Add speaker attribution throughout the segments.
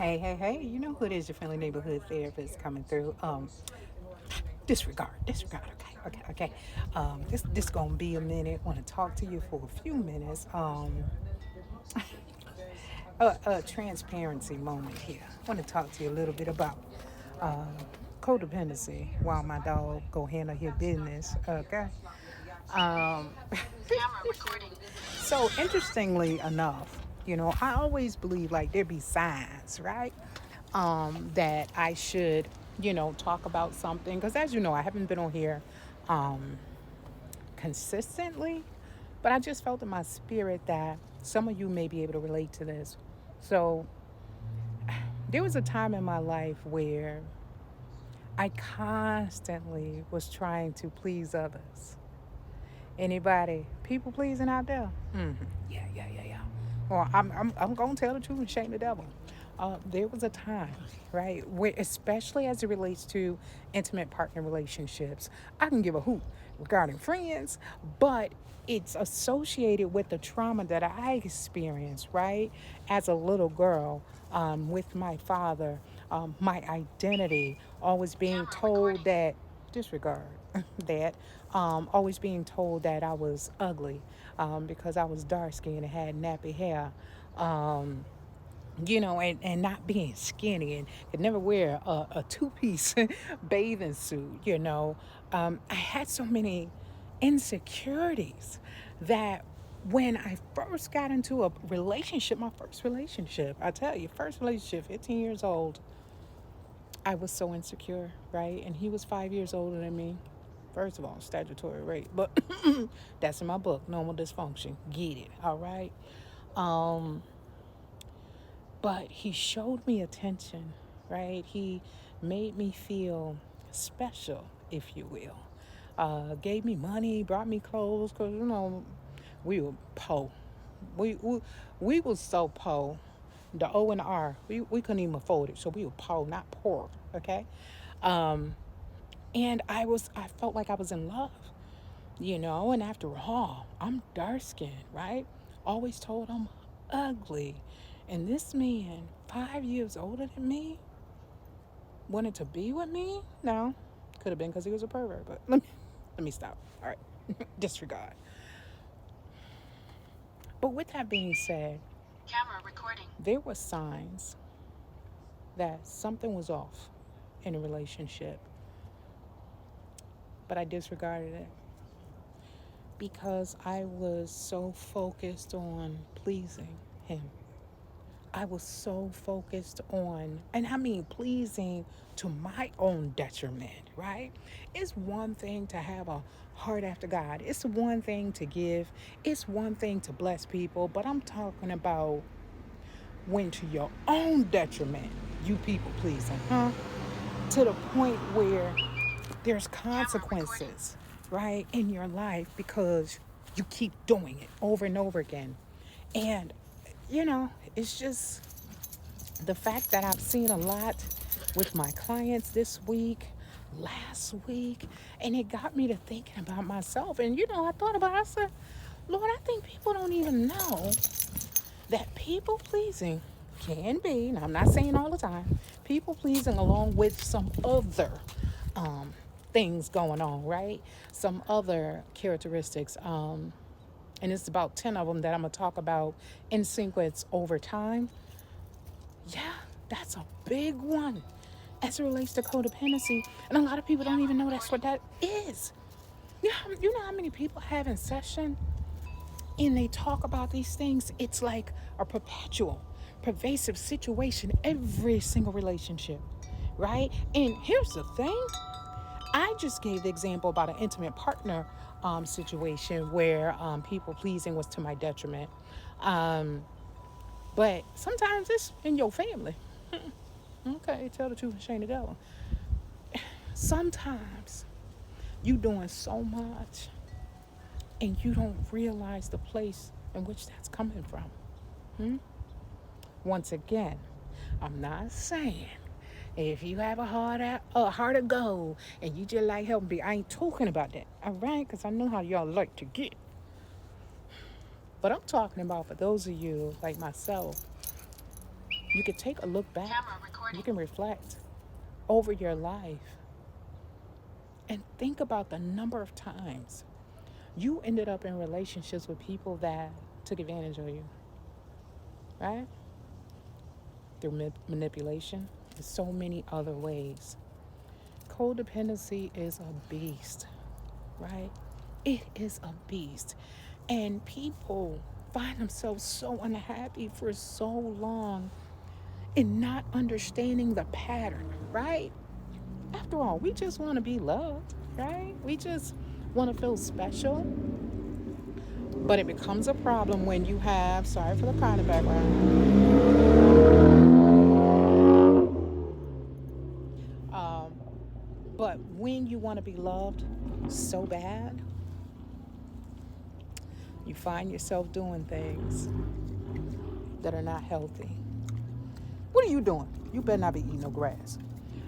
Speaker 1: Hey, hey, hey, you know who it is, your friendly neighborhood therapist coming through. Disregard. Okay. This gonna be a minute. Want to talk to you for a few minutes. A transparency moment here. Want to talk to you a little bit about codependency while my dog go handle his business. Okay. Um, so interestingly enough, I always believe like there be signs, right? That I should, talk about something. Because as you know, I haven't been on here consistently, but I just felt in my spirit that some of you may be able to relate to this. So there was a time in my life where I constantly was trying to please others. Anybody people pleasing out there? Yeah. Well, I'm going to tell the truth and shame the devil. There was a time, right, where, especially as it relates to intimate partner relationships, I can give a hoot regarding friends, but it's associated with the trauma that I experienced, right, as a little girl with my father, my identity, always being told that disregard that always being told that I was ugly because I was dark skinned and had nappy hair, and not being skinny and could never wear a two-piece bathing suit. I had so many insecurities that when I first got into a relationship, my first relationship, I tell you, first relationship, 15 years old, I was so insecure, right? And he was 5 years older than me. First of all, statutory rape, but that's in my book, Normal Dysfunction. Get it, all right? Um, but he showed me attention, right? He made me feel special, if you will. Gave me money, brought me clothes, because, we were po. We was so po. The O and the R, we couldn't even afford it, so we were po, not poor, okay? Um, and I felt like I was in love, and after all, I'm dark skinned, right? Always told I'm ugly. And this man, 5 years older than me, wanted to be with me? No. Could have been because he was a pervert, but let me stop. All right. Disregard. But with that being said, there were signs that something was off in a relationship, but I disregarded it because I was so focused on pleasing him. I was so focused on, and I mean pleasing to my own detriment, right? It's one thing to have a heart after God, it's one thing to give, it's one thing to bless people, but I'm talking about when to your own detriment, you people pleasing, huh? To the point where there's consequences, right, in your life because you keep doing it over and over again. And, it's just the fact that I've seen a lot with my clients this week, last week, and it got me to thinking about myself. And, I thought about it, I said, Lord, I think people don't even know that people pleasing can be, and I'm not saying all the time, people pleasing along with some other um, things going on, right? Some other characteristics. And it's about 10 of them that I'm going to talk about in sequence over time. Yeah, that's a big one as it relates to codependency. And a lot of people don't even know that's what that is. You know how many people have in session and they talk about these things? It's like a perpetual, pervasive situation, every single relationship, right? And here's the thing, I just gave the example about an intimate partner situation where people pleasing was to my detriment. Um, but sometimes it's in your family. Okay, tell the truth and shame the devil. Sometimes you doing so much and you don't realize the place in which that's coming from. Once again, I'm not saying if you have a heart of gold and you just like helping me, I ain't talking about that. All right, because I know how y'all like to get. But I'm talking about for those of you like myself You can take a look back. You can reflect over your life and think about the number of times you ended up in relationships with people that took advantage of you, right? Through manipulation. There's so many other ways. Codependency is a beast, right? It is a beast. And people find themselves so unhappy for so long in not understanding the pattern, right? After all, we just want to be loved, right? We just want to feel special. But it becomes a problem when you have, sorry for the car in the background, um, but when you want to be loved so bad, you find yourself doing things that are not healthy. What are you doing? You better not be eating no grass.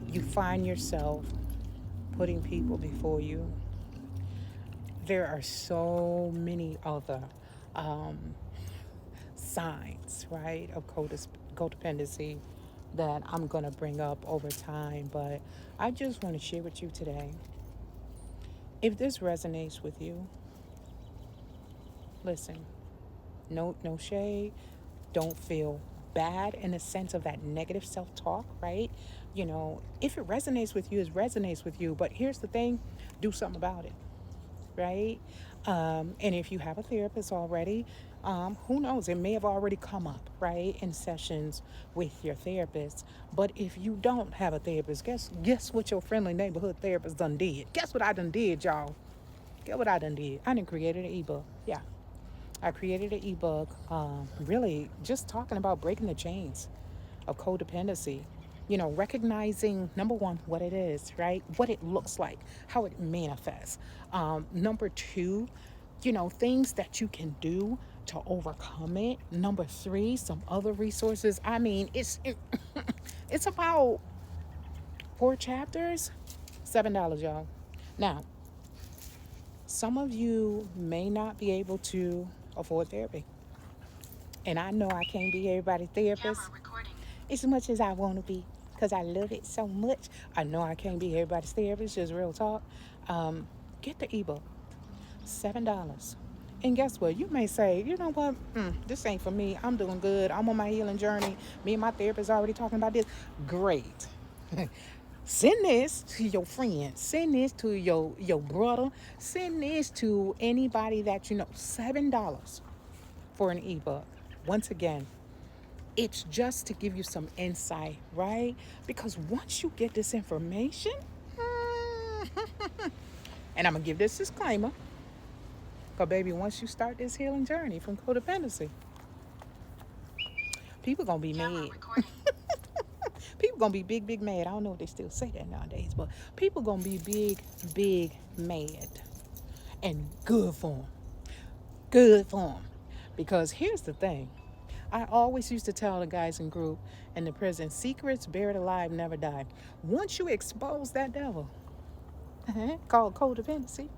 Speaker 1: You find yourself putting people before you. There are so many other um, signs, right, of codependency that I'm going to bring up over time. But I just want to share with you today. If this resonates with you, listen, no shade. Don't feel bad in the sense of that negative self-talk, right? If it resonates with you, it resonates with you. But here's the thing, do something about it, right? And if you have a therapist already, who knows? It may have already come up, right, in sessions with your therapist. But if you don't have a therapist, guess what your friendly neighborhood therapist done did? Guess what I done did, y'all? Get what I done did? I done created an ebook. Yeah, I created an ebook, really just talking about breaking the chains of codependency. Recognizing number one, what it is, right? What it looks like, how it manifests. Number two, things that you can do to overcome it. Number three, some other resources. I mean, it's about 4 chapters, $7, y'all. Now, some of you may not be able to afford therapy. And I know I can't be everybody's therapist as much as I want to be because I love it so much. I know I can't be everybody's therapist, just real talk. Get the ebook, $7. And guess what? You may say, you know what? This ain't for me. I'm doing good. I'm on my healing journey. Me and my therapist already talking about this. Great. Send this to your friends. Send this to your brother. Send this to anybody that you know. $7 for an ebook. Once again, it's just to give you some insight, right? Because once you get this information, and I'm going to give this disclaimer, because baby, once you start this healing journey from codependency, people going to be mad. People going to be big, big mad. I don't know if they still say that nowadays, but people going to be big, big mad. And good for them. Good for them. Because here's the thing. I always used to tell the guys in group in the prison, secrets buried alive never die. Once you expose that devil, called codependency,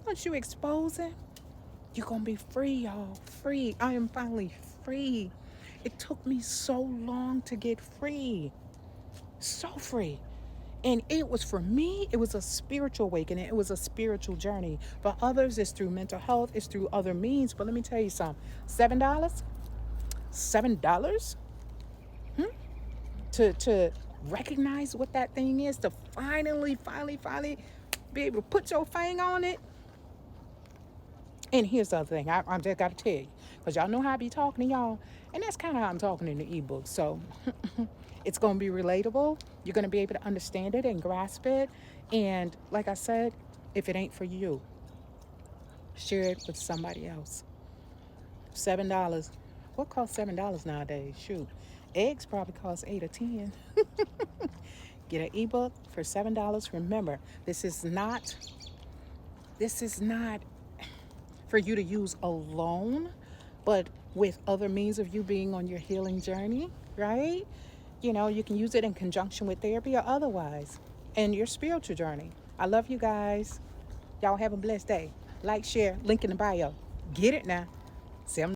Speaker 1: once you expose it, you're going to be free, y'all. Free. I am finally free. It took me so long to get free. So free. And it was, for me, it was a spiritual awakening. It was a spiritual journey. For others, it's through mental health. It's through other means. But let me tell you something. $7? $7? To recognize what that thing is, to finally be able to put your thing on it. And here's the other thing, I just got to tell you, because y'all know how I be talking to y'all, and that's kind of how I'm talking in the ebook. So it's going to be relatable. You're going to be able to understand it and grasp it. And like I said, if it ain't for you, share it with somebody else. $7. What costs $7 nowadays? Shoot, eggs probably cost 8 or 10. Get an ebook for $7. Remember, this is not for you to use alone, but with other means of you being on your healing journey, right? You can use it in conjunction with therapy or otherwise, and your spiritual journey. I love you guys. Y'all have a blessed day. Like, share, link in the bio. Get it now. See,